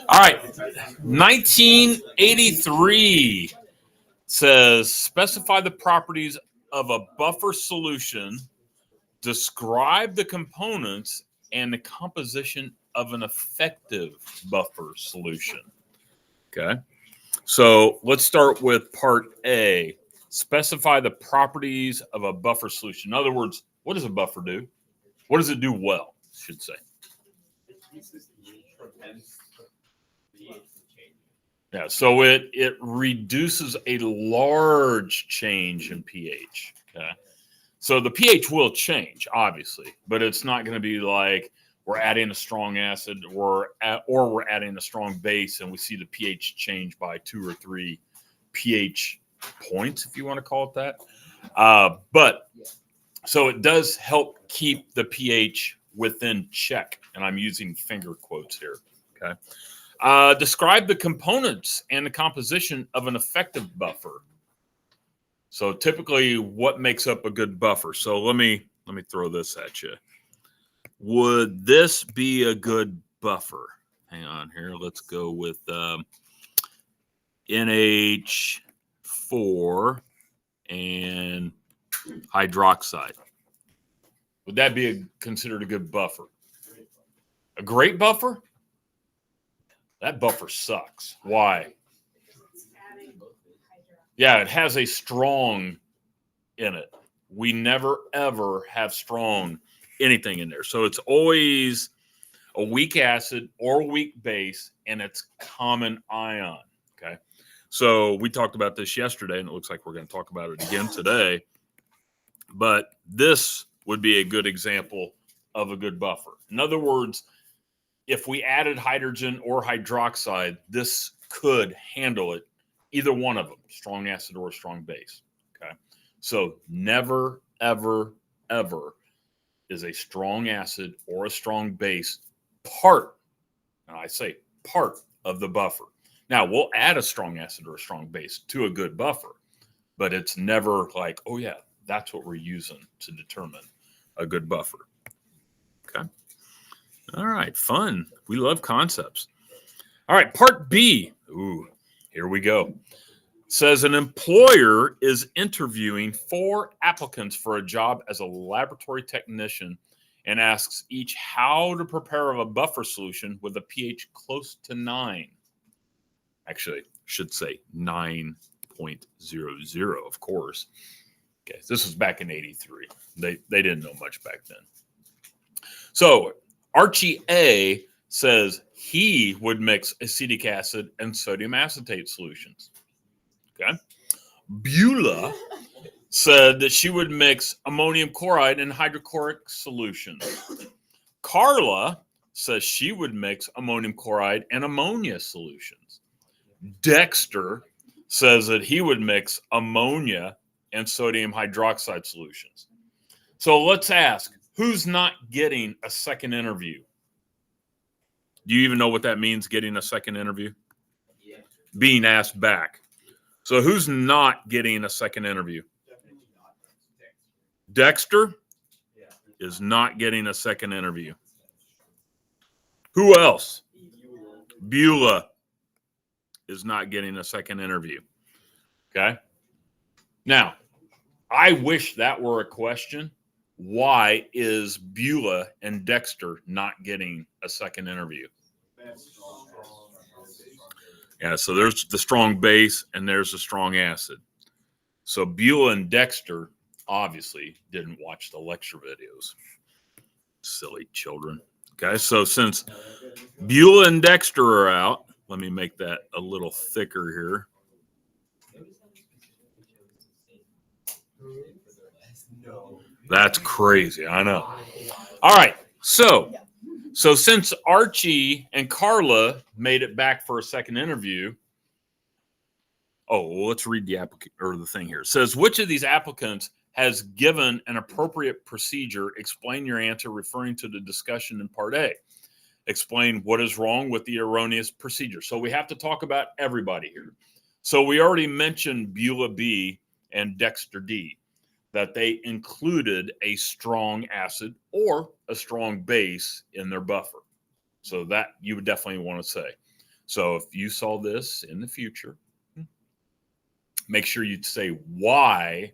All right. 1983 says specify the properties of a buffer solution, describe the components and the composition of an effective buffer solution. Okay. So let's start with part A. Specify the properties of a buffer solution. In other words, what does a buffer do? What does it do well, I should say? Yeah, so it reduces a large change in pH. Okay. So the pH will change, obviously, but it's not going to be like we're adding a strong acid or we're adding a strong base and we see the pH change by 2 or 3 pH points, if you want to call it that. But so it does help keep the pH within check, and I'm using finger quotes here. Okay. Describe the components and the composition of an effective buffer. So typically, what makes up a good buffer? So let me throw this at you. Would this be a good buffer? Hang on here. Let's go with NH4 and hydroxide. Would that be considered a good buffer? A great buffer? That buffer sucks. Why? Yeah, it has a strong in it. We never, ever have strong anything in there. So it's always a weak acid or a weak base, and it's common ion. Okay. So we talked about this yesterday, and it looks like we're going to talk about it again today. But this would be a good example of a good buffer. In other words, if we added hydrogen or hydroxide, this could handle it, either one of them, strong acid or a strong base. Okay. So never, ever, ever is a strong acid or a strong base part, and I say part of the buffer. Now, we'll add a strong acid or a strong base to a good buffer, but it's never like, oh, yeah, that's what we're using to determine a good buffer. Okay. All right. Fun. We love concepts. All right. Part B. Ooh, here we go. Says an employer is interviewing 4 applicants for a job as a laboratory technician and asks each how to prepare a buffer solution with a pH close to 9. Actually, should say 9.00, of course. Okay, this was back in 83. They didn't know much back then. So Archie A says he would mix acetic acid and sodium acetate solutions. Okay. Beulah said that she would mix ammonium chloride and hydrochloric solutions. Carla says she would mix ammonium chloride and ammonia solutions. Dexter says that he would mix ammonia and sodium hydroxide solutions. So let's ask, who's not getting a second interview? Do you even know what that means, getting a second interview? Yeah. Being asked back. So who's not getting a second interview? Dexter is not getting a second interview. Who else? Beulah is not getting a second interview. Okay. Now, I wish that were a question. Why is Beulah and Dexter not getting a second interview? Yeah, so there's the strong base and there's the strong acid. So Beulah and Dexter obviously didn't watch the lecture videos. Silly children. Okay, so since Beulah and Dexter are out, let me make that a little thicker here. That's crazy, I know. All right, so since Archie and Carla made it back for a second interview, let's read the thing here. It says, which of these applicants has given an appropriate procedure? Explain your answer referring to the discussion in part A. Explain what is wrong with the erroneous procedure. So we have to talk about everybody here. So we already mentioned Beulah B and Dexter D. that they included a strong acid or a strong base in their buffer. So that you would definitely want to say. So if you saw this in the future, make sure you say why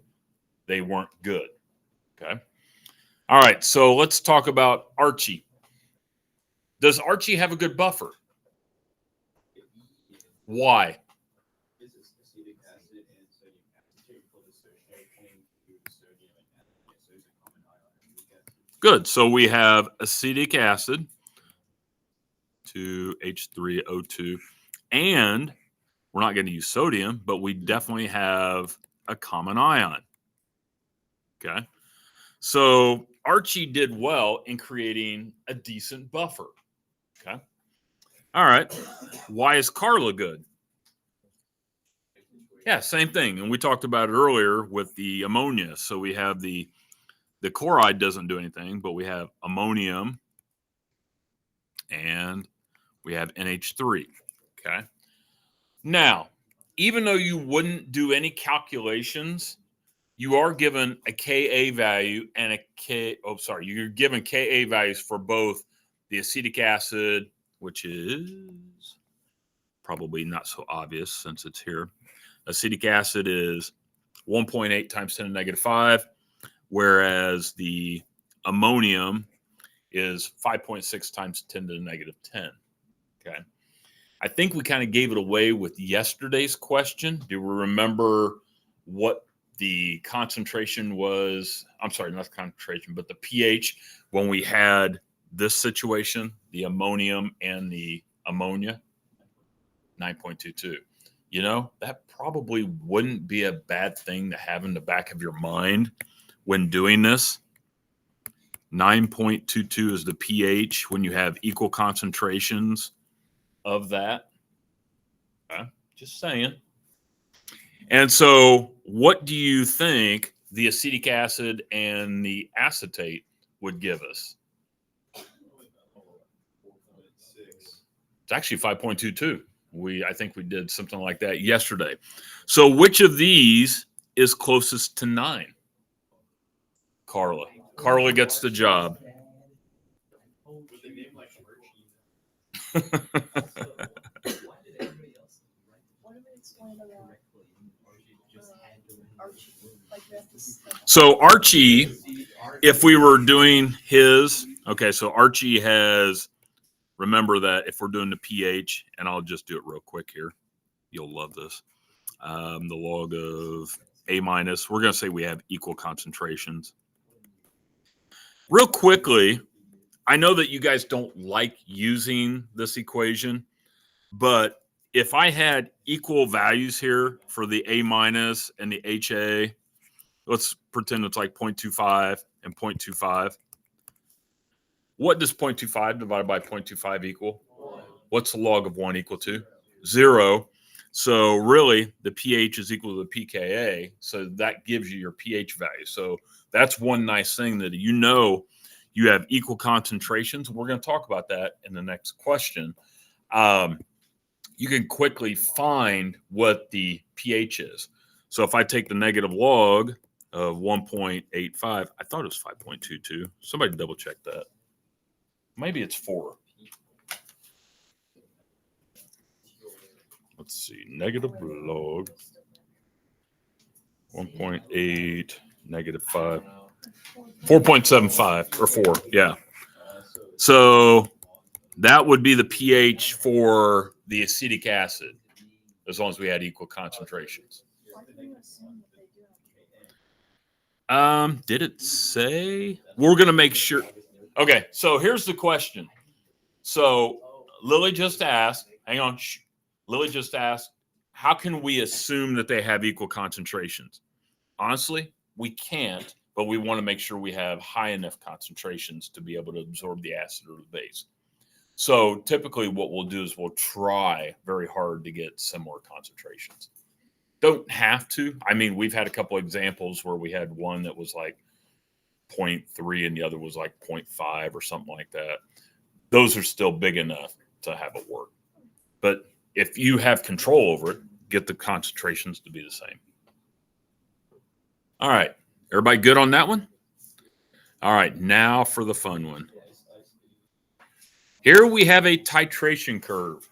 they weren't good. Okay. All right. So let's talk about Archie. Does Archie have a good buffer? Why? Good. So we have acetic acid, 2H3O2, and we're not going to use sodium, but we definitely have a common ion. Okay. So Archie did well in creating a decent buffer. Okay. All right. Why is Carla good? Yeah, same thing. And we talked about it earlier with the ammonia. So we have the chloride doesn't do anything, but we have ammonium and we have NH3. Okay. Now, even though you wouldn't do any calculations, you are given a Ka value and a K. Oh, sorry. You're given Ka values for both the acetic acid, which is probably not so obvious since it's here. Acetic acid is 1.8 times 10 to the negative 5, whereas the ammonium is 5.6 times 10 to the negative 10. Okay. I think we kind of gave it away with yesterday's question. Do we remember what the concentration was? I'm sorry, not the concentration, but the pH when we had this situation, the ammonium and the ammonia? 9.22. You know, that probably wouldn't be a bad thing to have in the back of your mind when doing this. 9.22 is the pH when you have equal concentrations of that. Okay, just saying. And so, what do you think the acetic acid and the acetate would give us? It's actually 5.22. I think we did something like that yesterday. So, which of these is closest to 9? Carla. Carla gets the job. So Archie, if we were doing his, okay, so Archie has, remember that if we're doing the pH, and I'll just do it real quick here. You'll love this. The log of A minus, we're going to say we have equal concentrations. Real quickly, I know that you guys don't like using this equation, but if I had equal values here for the A minus and the HA, let's pretend it's like 0.25 and 0.25. What does 0.25 divided by 0.25 equal? What's the log of 1 equal to? 0. So really, the pH is equal to the pKa. So that gives you your pH value. So that's one nice thing that you have equal concentrations. We're going to talk about that in the next question. You can quickly find what the pH is. So if I take the negative log of 1.85, I thought it was 5.22. Somebody double check that. Maybe it's 4. Let's see. Negative log 1.8, negative 5. 4.75 or 4. Yeah. So that would be the pH for the acetic acid, as long as we had equal concentrations. Did it say? We're going to make sure. Okay, so here's the question. So Lily just asked, hang on. Lily just asked, how can we assume that they have equal concentrations? Honestly, we can't, but we want to make sure we have high enough concentrations to be able to absorb the acid or the base. So typically what we'll do is we'll try very hard to get similar concentrations. Don't have to. I mean, we've had a couple examples where we had one that was like 0.3 and the other was like 0.5 or something like that. Those are still big enough to have it work. But if you have control over it, get the concentrations to be the same. All right. Everybody good on that one? All right, now for the fun one. Here we have a titration curve,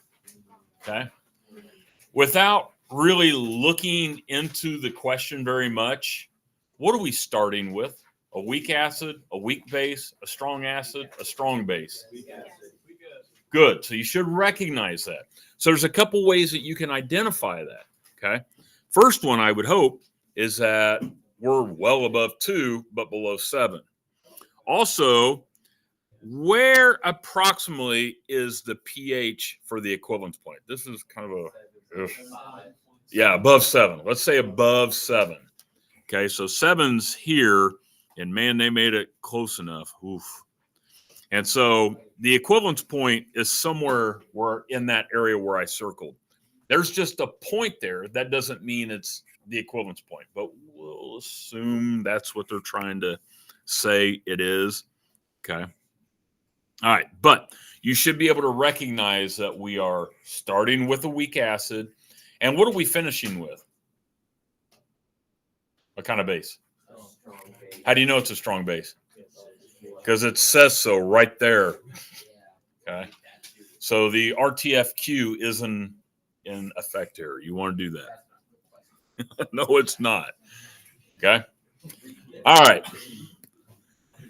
okay? Without really looking into the question very much, what are we starting with? A weak acid, a weak base, a strong acid, a strong base? Good. So you should recognize that. So there's a couple ways that you can identify that, okay? First one, I would hope, is that we're well above 2, but below 7. Also, where approximately is the pH for the equivalence point? This is kind of yeah, above 7. Let's say above 7. Okay, so 7's here, and man, they made it close enough. Oof. And so the equivalence point is somewhere where in that area where I circled. There's just a point there. That doesn't mean it's the equivalence point, but we'll assume that's what they're trying to say it is. Okay. All right. But you should be able to recognize that we are starting with a weak acid. And what are we finishing with? What kind of base? How do you know it's a strong base? Because it says so right there. Okay. So the RTFQ isn't in effect here. You want to do that? No, it's not. Okay. All right.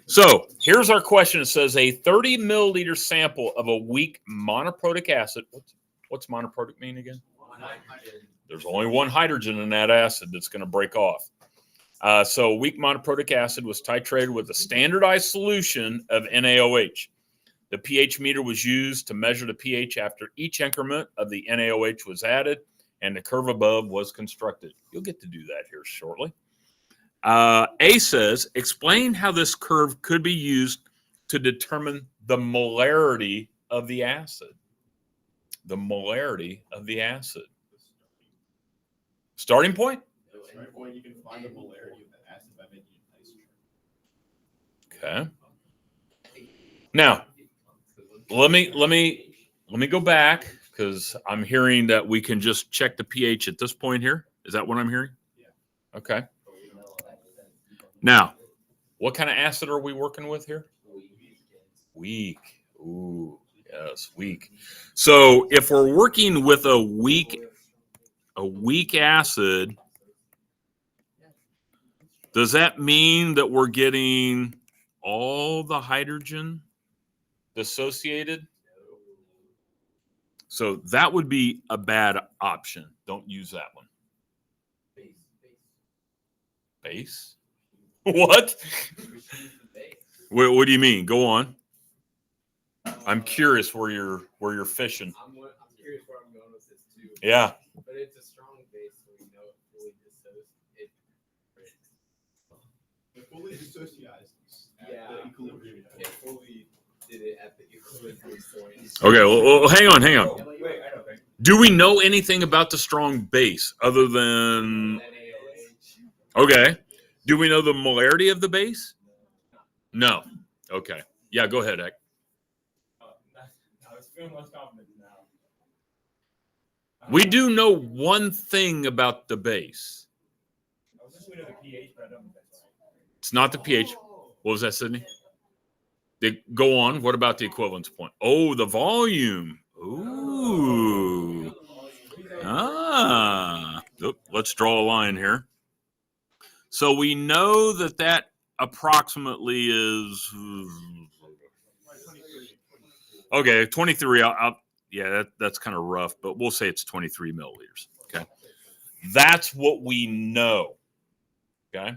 So here's our question. It says a 30 milliliter sample of a weak monoprotic acid. What's monoprotic mean again? There's only one hydrogen in that acid that's going to break off. So weak monoprotic acid was titrated with a standardized solution of NaOH. The pH meter was used to measure the pH after each increment of the NaOH was added, and the curve above was constructed. You'll get to do that here shortly. A says, explain how this curve could be used to determine the molarity of the acid. The molarity of the acid. Starting point? Starting point, you can find the molarity of the acid by making it nicer. Okay. Now, let me go back because I'm hearing that we can just check the pH at this point here. Is that what I'm hearing? Yeah. Okay. Now, what kind of acid are we working with here? Weak. Ooh, yes, weak. So if we're working with a weak acid, does that mean that we're getting all the hydrogen dissociated? So that would be a bad option. Don't use that one. Base? What? What do you mean? Go on. I'm curious where you're fishing. I'm curious where I'm going with this too. Yeah. But it's a strong base, so we know it fully dissociates. It fully dissociates at the equilibrium. It fully did it at the equilibrium point. Okay, well, hang on. Wait, I don't think. Do we know anything about the strong base other than okay? Do we know the molarity of the base? No. Okay. Yeah, go ahead, Ek. I was feeling less confident now. We do know one thing about the base. I was just looking at the pH, but I don't think that's right. It's not the pH. What was that, Sydney? Go on. What about the equivalence point? Oh, the volume. Ooh. Let's draw a line here. So we know that approximately is okay. 23. Yeah, that's kind of rough, but we'll say it's 23 milliliters. Okay, that's what we know. Okay,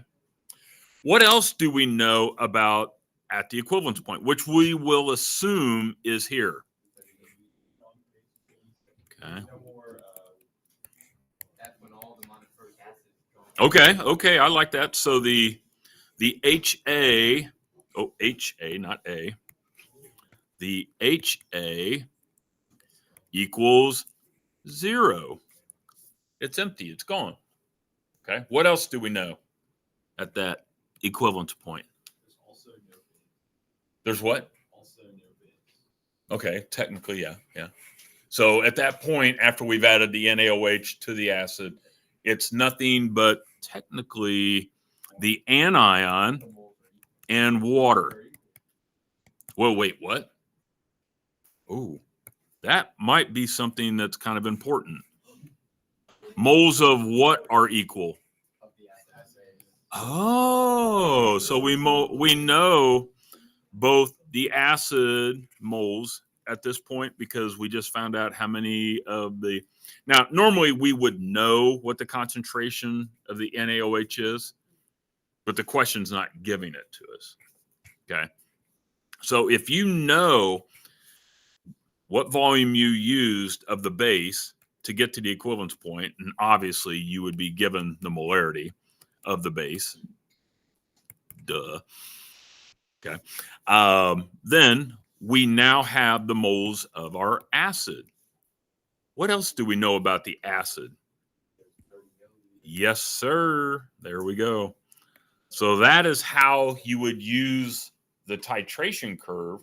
what else do we know about at the equivalence point, which we will assume is here? Okay. Okay, I like that. So the HA, not A, the HA equals 0. It's empty. It's gone. Okay. What else do we know at that equivalence point? There's also no base. There's what? Also no base. Okay. Technically, yeah. So at that point, after we've added the NaOH to the acid, it's nothing but technically the anion, and water. Well, wait, what? Oh, that might be something that's kind of important. Moles of what are equal? Oh, so we know both the acid moles at this point because we just found out how many of the. Now, normally we would know what the concentration of the NaOH is, but the question's not giving it to us. Okay. So if you know what volume you used of the base to get to the equivalence point, and obviously you would be given the molarity of the base. Duh. Okay. Then we now have the moles of our acid. What else do we know about the acid? Yes, sir. There we go. So that is how you would use the titration curve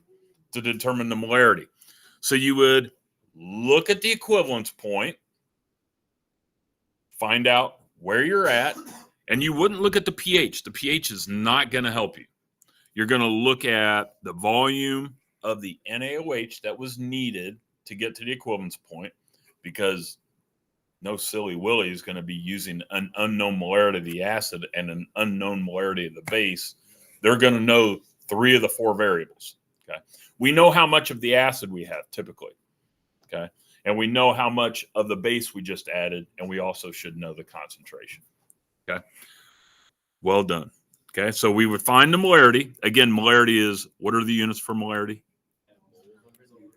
to determine the molarity. So you would look at the equivalence point, find out where you're at, and you wouldn't look at the pH. The pH is not going to help you. You're going to look at the volume of the NaOH that was needed to get to the equivalence point, because no silly Willy is going to be using an unknown molarity of the acid and an unknown molarity of the base. They're going to know 3 of the 4 variables. Okay. We know how much of the acid we have typically. Okay. And we know how much of the base we just added, and we also should know the concentration. Okay. Well done. Okay. So we would find the molarity. Again, molarity is, what are the units for molarity?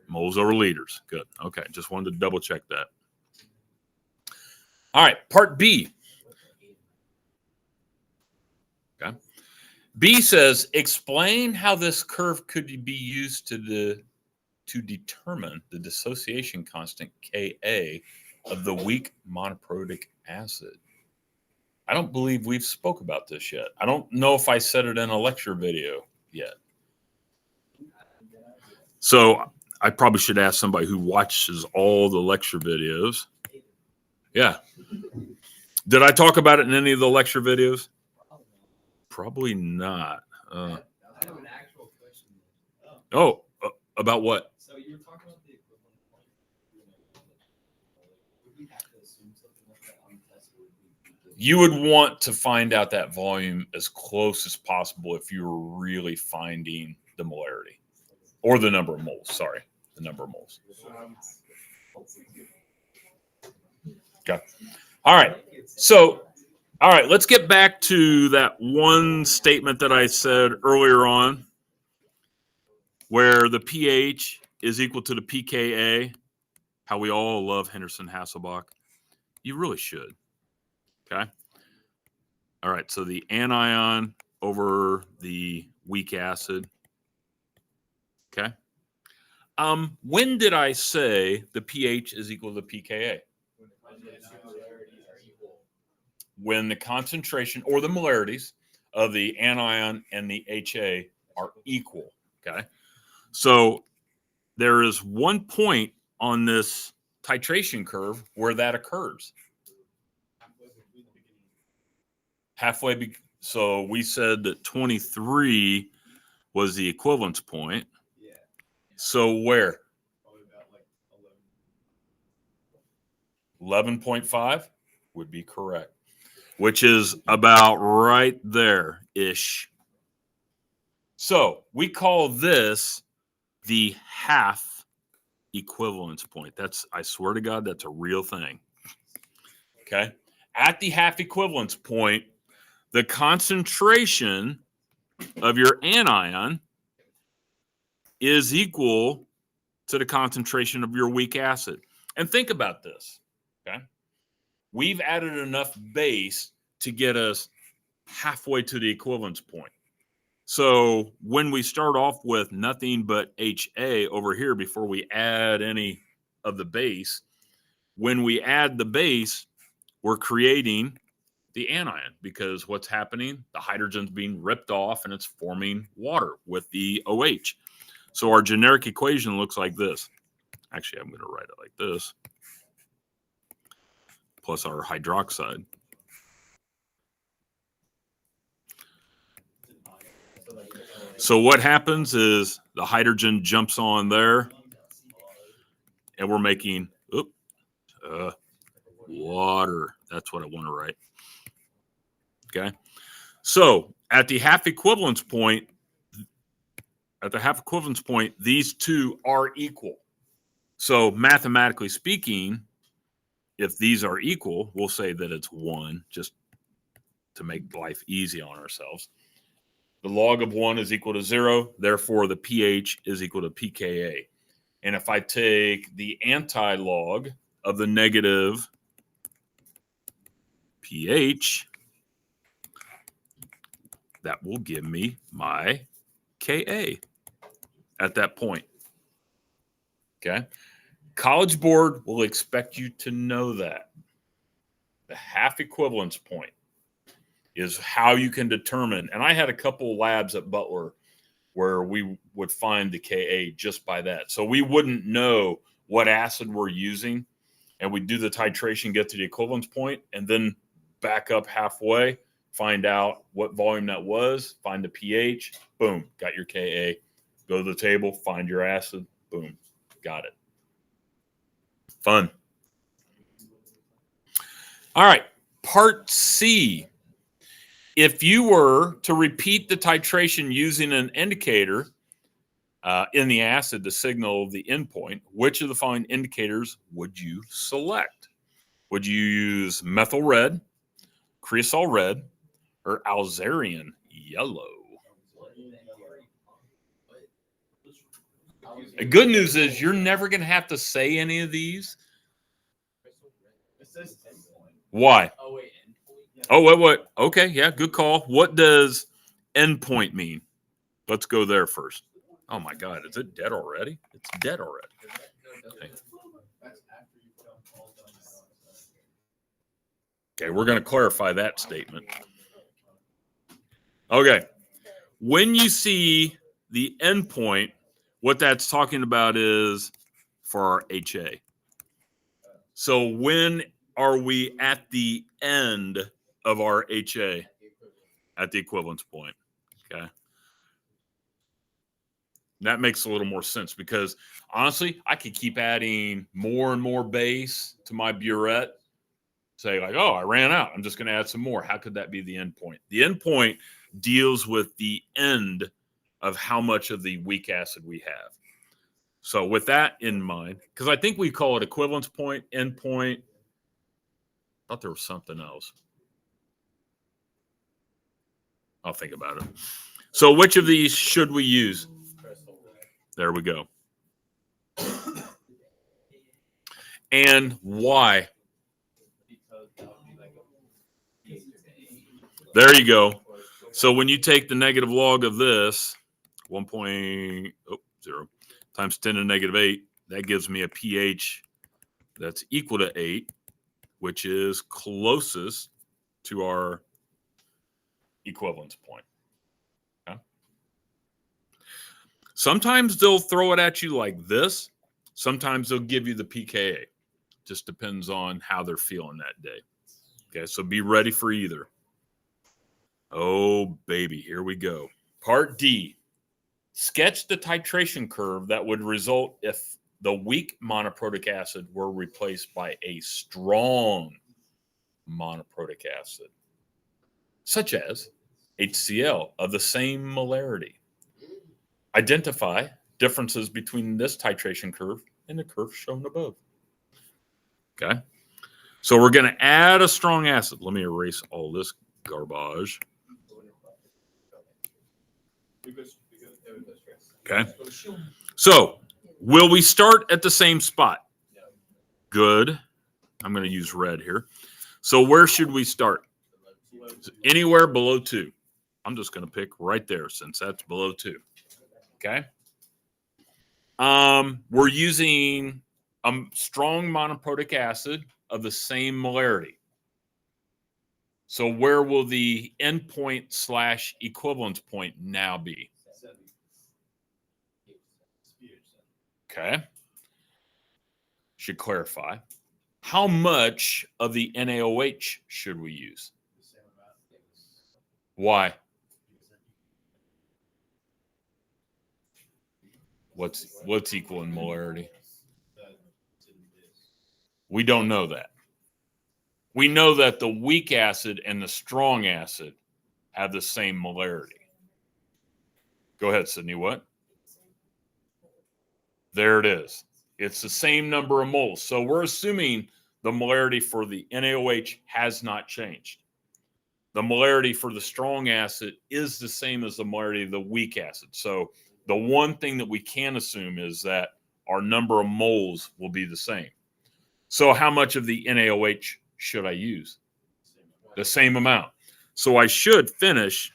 Moles over liters. Good. Okay. Just wanted to double check that. All right. Part B. Okay. B says, explain how this curve could be used to determine the dissociation constant Ka of the weak monoprotic acid. I don't believe we've spoke about this yet. I don't know if I said it in a lecture video yet. So I probably should ask somebody who watches all the lecture videos. Yeah. Did I talk about it in any of the lecture videos? Probably not. I have an actual question. Oh, about what? So you were talking about the equivalent point. Would we have to assume something like that on the test? You would want to find out that volume as close as possible if you were really finding the molarity or the number of moles. Sorry, the number of moles. Okay. All right. So, all right, let's get back to that one statement that I said earlier on, where the pH is equal to the pKa. How we all love Henderson Hasselbalch. You really should. Okay. All right. So the anion over the weak acid. Okay. When did I say the pH is equal to pKa? When the concentration or the molarities of the anion and the HA are equal. Okay. So there is one point on this titration curve where that occurs. Halfway. So we said that 23 was the equivalence point. Yeah. So where? Probably about like 11.5 would be correct, which is about right there-ish. So we call this the half equivalence point. I swear to God, that's a real thing. Okay. At the half equivalence point, the concentration of your anion is equal to the concentration of your weak acid. And think about this. Okay. We've added enough base to get us halfway to the equivalence point. So when we start off with nothing but HA over here before we add any of the base, when we add the base, we're creating the anion, because what's happening? The hydrogen's being ripped off and it's forming water with the OH. So our generic equation looks like this. Actually, I'm going to write it like this. Plus our hydroxide. So what happens is the hydrogen jumps on there, and we're making water. That's what I want to write. Okay. So at the half equivalence point, these two are equal. So mathematically speaking, if these are equal, we'll say that it's 1, just to make life easy on ourselves. The log of 1 is equal to 0. Therefore, the pH is equal to pKa. And if I take the anti-log of the negative pH, that will give me my Ka at that point. Okay. College Board will expect you to know that. The half equivalence point is how you can determine. And I had a couple labs at Butler where we would find the Ka just by that. So we wouldn't know what acid we're using, and we'd do the titration, get to the equivalence point, and then back up halfway, find out what volume that was, find the pH, boom, got your Ka. Go to the table, find your acid, boom, got it. Fun. All right, part C. If you were to repeat the titration using an indicator in the acid to signal the endpoint, which of the following indicators would you select? Would you use methyl red, creosol red, or Alzarian yellow? The good news is you're never going to have to say any of these. Why? Oh, wait. Okay, yeah, good call. What does endpoint mean? Let's go there first. Oh my God, is it dead already? It's dead already. Okay, we're going to clarify that statement. Okay, when you see the endpoint, what that's talking about is for our HA. So when are we at the end of our HA? At the equivalence point. Okay. That makes a little more sense because honestly, I could keep adding more and more base to my burette. Say like, oh, I ran out. I'm just going to add some more. How could that be the end point? The end point deals with the end of how much of the weak acid we have. So with that in mind, because I think we call it equivalence point, end point. I thought there was something else. I'll think about it. So which of these should we use? There we go. And why? There you go. So when you take the negative log of this, 1.0 times 10 to the negative 8, that gives me a pH that's equal to 8, which is closest to our equivalence point. Okay. Sometimes they'll throw it at you like this. Sometimes they'll give you the pKa. Just depends on how they're feeling that day. Okay, so be ready for either. Oh, baby, here we go. Part D. Sketch the titration curve that would result if the weak monoprotic acid were replaced by a strong monoprotic acid, such as HCl of the same molarity. Identify differences between this titration curve and the curve shown above. Okay. So we're going to add a strong acid. Let me erase all this garbage. Okay. So will we start at the same spot? Good. I'm going to use red here. So where should we start? Anywhere below 2. I'm just going to pick right there since that's below 2. Okay. We're using a strong monoprotic acid of the same molarity. So where will the endpoint / equivalence point now be? Okay. Should clarify. How much of the NaOH should we use? Why? What's equal in molarity? We don't know that. We know that the weak acid and the strong acid have the same molarity. Go ahead, Sydney. What? There it is. It's the same number of moles. So we're assuming the molarity for the NaOH has not changed. The molarity for the strong acid is the same as the molarity of the weak acid. So the one thing that we can assume is that our number of moles will be the same. So how much of the NaOH should I use? The same amount. So I should finish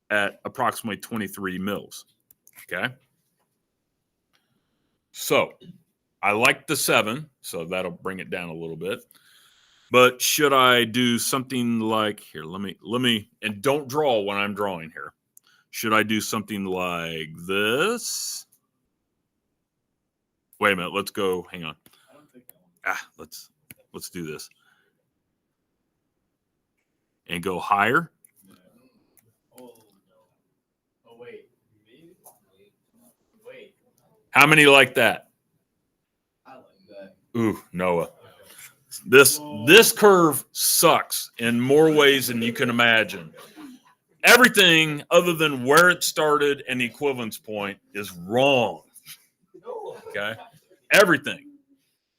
at approximately 23 mils. Okay. So I like the 7, so that'll bring it down a little bit. But should I do something like here? Let me, and don't draw when I'm drawing here. Should I do something like this? Wait a minute. Let's go. Hang on. Let's do this and go higher. Wait. How many like that? I like that. Ooh, Noah. This curve sucks in more ways than you can imagine. Everything other than where it started and the equivalence point is wrong. Okay? Everything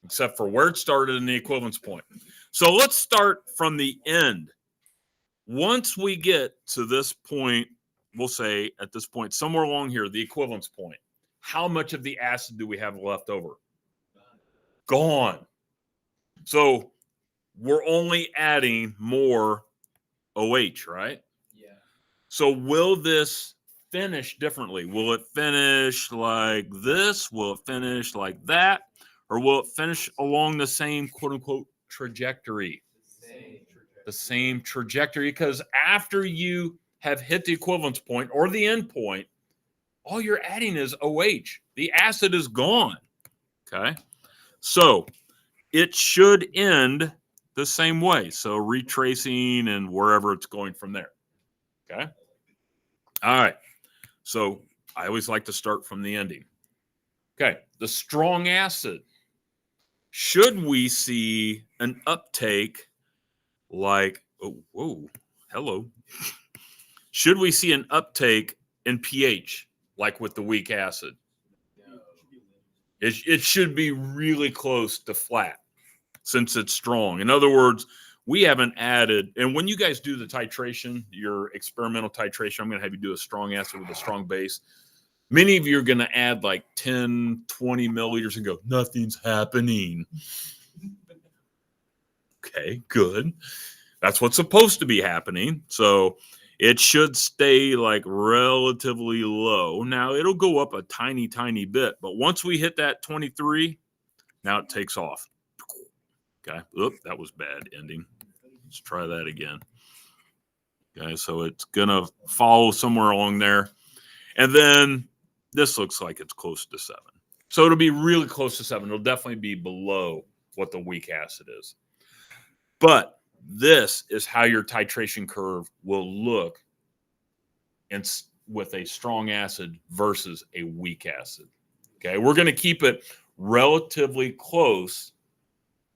except for where it started and the equivalence point. So let's start from the end. Once we get to this point, we'll say at this point, somewhere along here, the equivalence point, how much of the acid do we have left over? Gone. So we're only adding more OH, right? Yeah. So will this finish differently? Will it finish like this? Will it finish like that? Or will it finish along the same quote unquote trajectory? The same trajectory, because after you have hit the equivalence point or the end point, all you're adding is OH. The acid is gone. Okay. So it should end the same way. So retracing and wherever it's going from there. Okay. All right. So I always like to start from the ending. Okay. The strong acid. Should we see an uptake like, oh, whoa, hello. Should we see an uptake in pH like with the weak acid? It should be really close to flat since it's strong. In other words, we haven't added, and when you guys do the titration, your experimental titration, I'm going to have you do a strong acid with a strong base. Many of you are going to add like 10, 20 milliliters and go, nothing's happening. Okay, good. That's what's supposed to be happening. So it should stay like relatively low. Now it'll go up a tiny, tiny bit, but once we hit that 23, now it takes off. Okay. Oop, that was bad ending. Let's try that again. Okay. So it's going to follow somewhere along there. And then this looks like it's close to 7. So it'll be really close to 7. It'll definitely be below what the weak acid is. But this is how your titration curve will look with a strong acid versus a weak acid. Okay, we're going to keep it relatively close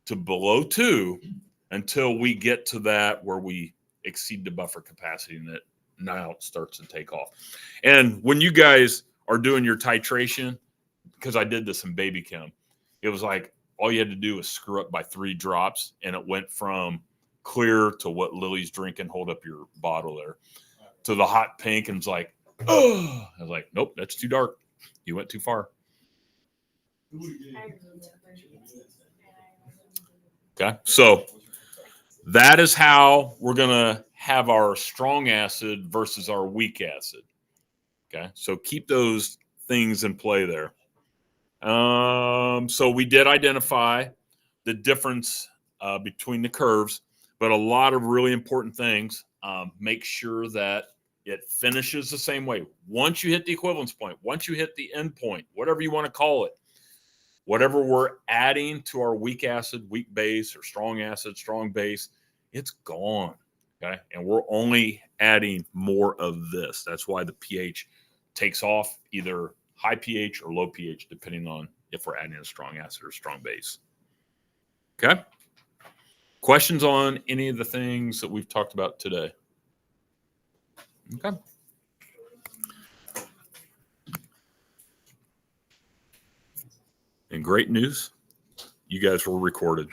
to below 2 until we get to that where we exceed the buffer capacity and it now starts to take off. And when you guys are doing your titration, because I did this in baby chem, it was like all you had to do was screw up by 3 drops and it went from clear to what Lily's drinking, hold up your bottle there, to the hot pink, and it's like, oh, I was like, nope, that's too dark. You went too far. Okay, so that is how we're going to have our strong acid versus our weak acid. Okay, so keep those things in play there. So we did identify the difference between the curves, but a lot of really important things. Make sure that it finishes the same way. Once you hit the equivalence point, once you hit the end point, whatever you want to call it, whatever we're adding to our weak acid, weak base, or strong acid, strong base, it's gone. Okay. And we're only adding more of this. That's why the pH takes off either high pH or low pH, depending on if we're adding a strong acid or strong base. Okay. Questions on any of the things that we've talked about today? Okay. And great news, you guys were recorded.